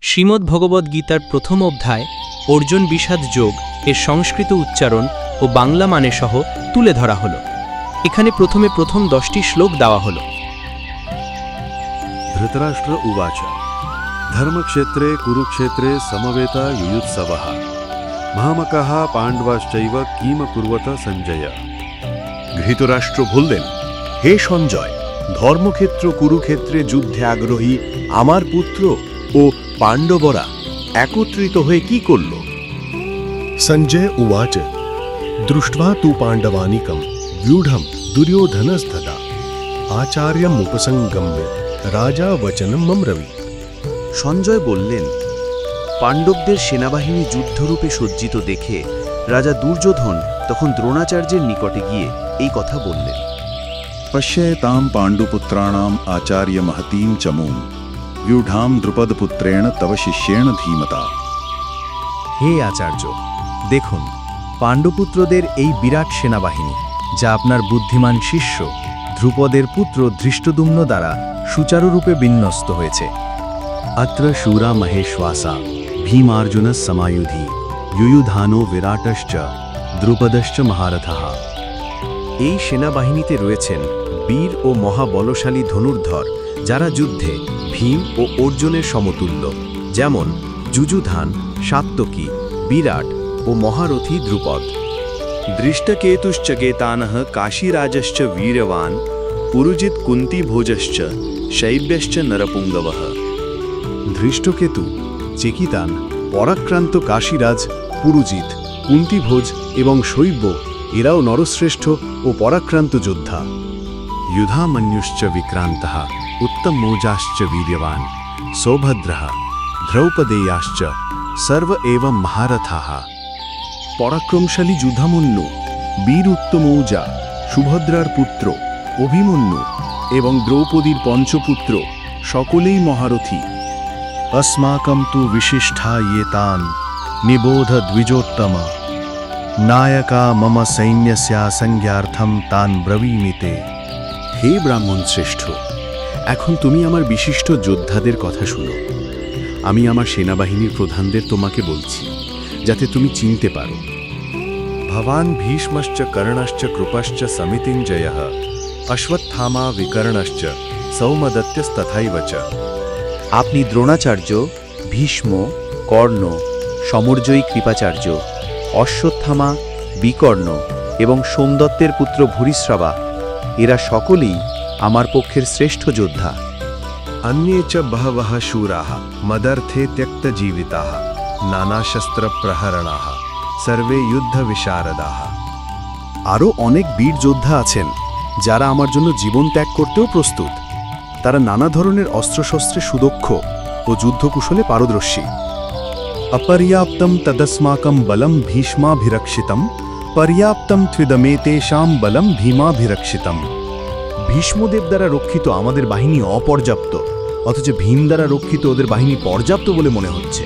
শ্রীমদ্ভগবদ্গীতার প্রথম অধ্যায় অর্জুন বিষাদ যোগ এর সংস্কৃত উচ্চারণ ও বাংলা মানে সহ তুলে ধরা হল। এখানে প্রথম 10টি শ্লোক দেওয়া হল। ধৃতরাষ্ট্র উবাচ ধর্মক্ষেত্রে কুরুক্ষেত্রে সমবেতা युयुत्सवः মামকः পাণ্ডবাশ্চৈব কিম কুর্বত সঞ্জয়। ধৃতরাষ্ট্র বললেন, হে সঞ্জয়, ধর্মক্ষেত্র কুরুক্ষেত্রে যুদ্ধে আগ্রহী আমার পুত্র ও পাণ্ডবরা একত্রিত হয়ে কি করল? संजय उवाच दृष्ट्वा तु पाण्डवानीकं व्यूढं दुर्योधनस्तथा आचार्यमुपसंगम्य राजा वचनं मम्रवीत्। সঞ্জয় বললেন, পাণ্ডবদের সেনাবাহিনী যুদ্ধরূপে সজ্জিত দেখে রাজা দুর্যোধন তখন দ্রোণাচার্যের নিকটে গিয়ে এই কথা বললেন। पश्येतां पाण्डुपुत्राणाम् आचार्य महतीं चमूं व्यूढां द्रुपदपुत्रेण तव शिष्येण धीमता। হে আচার্য, দেখুন পাণ্ডুপুত্রদের এই বিরাট সেনাবাহিনী, যা আপনার বুদ্ধিমান শিষ্য ধ্রুপদের পুত্র ধৃষ্টদ্যুম্ন দ্বারা সুচারুরূপে বিন্যস্ত হয়েছে। अत्र शूरा महेश्वासा भीमार्जुनः समायुधि युयुधानो विराटश्च द्रुपदश्च महारथः। এই সেনাবাহিনীতে রয়েছেন বীর ও মহাবলশালী ধনুর্ধর, যারা যুদ্ধে ভীম ও অর্জুনের সমতুল্য, যেমন যুযুধান, সাত্যকী, বিরাট ও মহারথী দ্রুপদ। दृष्टकेतुश्च केतानः काशीराजश्च वीर्यवान् पुरुजित कुन्तीभोजश्च शैब्यश्च नरपुङ्गवः। ধৃষ্টকেতু, চেকিতান, পরাক্রান্ত কাশীরাজ, পুরুজিত, কুন্তিভোজ এবং শৈব্য এরাও নরশ্রেষ্ঠ ও পরাক্রান্ত যোদ্ধা। युधामन्युश्च विक्रान्तः उत्तमोजाश्च वीर्यवान् सौभद्रः द्रौपदेयाश्च सर्व एव महारथाः। পরাক্রমশালী যুধামন্যু, বীর উত্তমৌজা, সুভদ্রার পুত্র অভিমন্যু এবং দ্রৌপদীর পঞ্চপুত্র সকলেই মহারথী। अस्माकं तु विशिष्टा ये तान् निबोध द्विजोत्तम नायका मम सैन्यस्य संज्ञार्थं तान् ब्रवीमिते। হে ব্রাহ্মণ শ্রেষ্ঠ, এখন তুমি আমার বিশিষ্ট যোদ্ধাদের কথা শুনো। আমি আমার সেনাবাহিনীর প্রধানদের তোমাকে বলছি, যাতে তুমি চিনতে পারো। भवान् भीष्मश्च कर्णश्च कृपश्च समितिञ्जयः अश्वत्थामा विकर्णश्च सौमदत्यस्तथैव च। আপনি দ্রোণাচার্য, ভীষ্ম, কর্ণ, সমরজয়ী কৃপাচার্য, অশ্বত্থামা, বিকর্ণ এবং সোমদত্তের পুত্র ভূরিশ্রবা, এরা সকলেই আমার পক্ষের শ্রেষ্ঠ যোদ্ধা। अन्ये च बहवः शूराः मदर्थे त्यक्तजीविताः नानाशस्त्रप्रहरणाः सर्वे युद्धविशारदाः। আরও অনেক বীর যোদ্ধা আছেন, যারা আমার জন্য জীবন ত্যাগ করতেও প্রস্তুত। তারা নানা ধরনের অস্ত্রশস্ত্রে সুদক্ষ ও যুদ্ধকুশলে পারদর্শী। अपर्याप्तं तदस्माकं बलं भीष्माभिरक्षितं पर्याप्तं त्विदमेतेषां बलं भीमाभिरक्षितं। ভীষ্মদেব দ্বারা রক্ষিত আমাদের বাহিনী অপর্যাপ্ত, অথচ ভীম দ্বারা রক্ষিত ওদের বাহিনী পর্যাপ্ত বলে মনে হচ্ছে।